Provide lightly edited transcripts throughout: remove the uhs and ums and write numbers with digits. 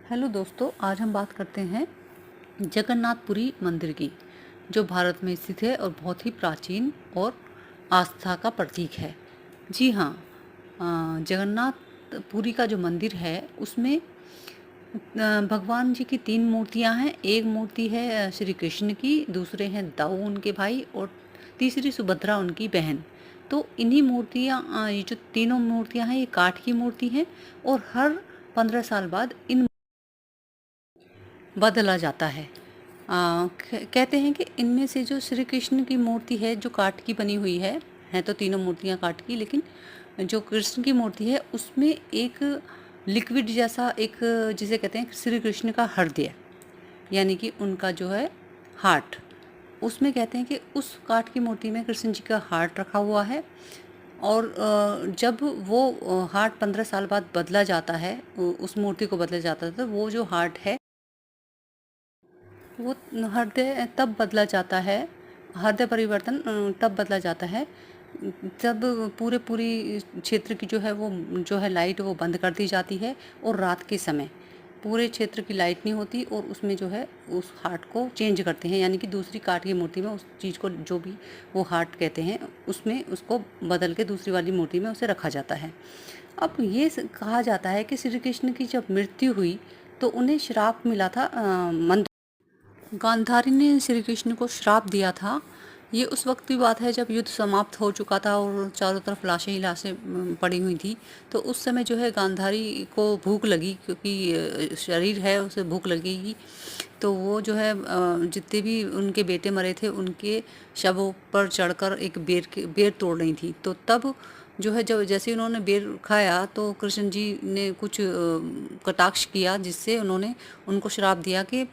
Hello दोस्तों, आज हम बात करते हैं जगन्नाथपुरी मंदिर की, जो भारत में स्थित है और बहुत ही प्राचीन और आस्था का प्रतीक है। जी हाँ, जगन्नाथपुरी का जो मंदिर है उसमें भगवान जी की 3 मूर्तियां हैं। एक मूर्ति है श्री कृष्ण की, दूसरे हैं दाऊ उनके भाई और तीसरी सुभद्रा उनकी बहन। तो इन्हीं मूर्तियां, ये जो तीनों मूर्तियां हैं, ये काठ की मूर्ति हैं और हर 15 साल बाद इन बदला जाता है। कहते हैं कि इनमें से जो श्री कृष्ण की मूर्ति है जो काठ की बनी हुई है तो तीनों मूर्तियां काठ की, लेकिन जो कृष्ण की मूर्ति है उसमें एक लिक्विड जैसा, एक जिसे कहते हैं श्री कृष्ण का हृदय, यानी कि उनका जो है हार्ट, उसमें कहते हैं कि उस काठ की मूर्ति में कृष्ण जी का हार्ट रखा हुआ है। और जब वो हार्ट 15 साल बाद बदला जाता है, उस मूर्ति को बदला जाता है, तो वो जो हार्ट है वो हृदय तब बदला जाता है, हृदय परिवर्तन तब बदला जाता है जब पूरी क्षेत्र की जो है लाइट वो बंद कर दी जाती है और रात के समय पूरे क्षेत्र की लाइट नहीं होती और उसमें जो है उस हार्ट को चेंज करते हैं, यानी कि दूसरी काठ की मूर्ति में उस चीज़ को, जो भी वो हार्ट कहते हैं, उसमें उसको बदल के दूसरी वाली मूर्ति में उसे रखा जाता है। अब ये कहा जाता है कि श्री कृष्ण की जब मृत्यु हुई तो उन्हें श्राप मिला था, गांधारी ने श्री कृष्ण को श्राप दिया था। ये उस वक्त की बात है जब युद्ध समाप्त हो चुका था और चारों तरफ लाशें ही लाशें पड़ी हुई थी। तो उस समय जो है गांधारी को भूख लगी, क्योंकि शरीर है उसे भूख लगेगी। तो वो जो है जितने भी उनके बेटे मरे थे उनके शवों पर चढ़कर एक बेर तोड़ रही थी। तो तब जो है, जब जैसे उन्होंने बेर खाया तो कृष्ण जी ने कुछ कटाक्ष किया, जिससे उन्होंने उनको श्राप दिया कि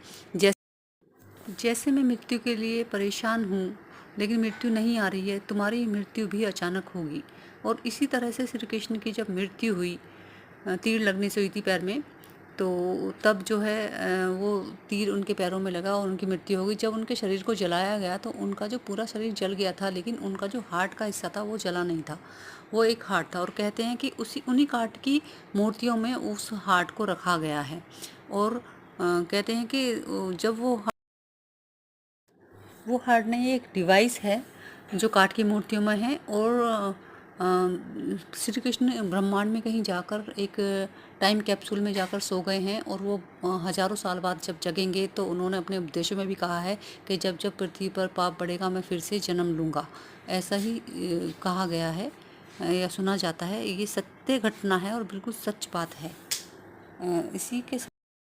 जैसे मैं मृत्यु के लिए परेशान हूँ लेकिन मृत्यु नहीं आ रही है, तुम्हारी मृत्यु भी अचानक होगी। और इसी तरह से श्री कृष्ण की जब मृत्यु हुई, तीर लगने से हुई थी पैर में, तो तब जो है वो तीर उनके पैरों में लगा और उनकी मृत्यु हो गई। जब उनके शरीर को जलाया गया तो उनका जो पूरा शरीर जल गया था, लेकिन उनका जो हार्ट का हिस्सा था वो जला नहीं था, वो एक हार्ट था। और कहते हैं कि उन्हीं काठ की मूर्तियों में उस हार्ट को रखा गया है। और कहते हैं कि जब वो हार्डने एक डिवाइस है जो काठ की मूर्तियों में है। और श्री कृष्ण ब्रह्मांड में कहीं जाकर एक टाइम कैप्सूल में जाकर सो गए हैं और वो हजारों साल बाद जब जगेंगे तो उन्होंने अपने उपदेशों में भी कहा है कि जब जब पृथ्वी पर पाप बढ़ेगा मैं फिर से जन्म लूँगा। ऐसा ही कहा गया है या सुना जाता है। ये सत्य घटना है और बिल्कुल सच बात है। इसी के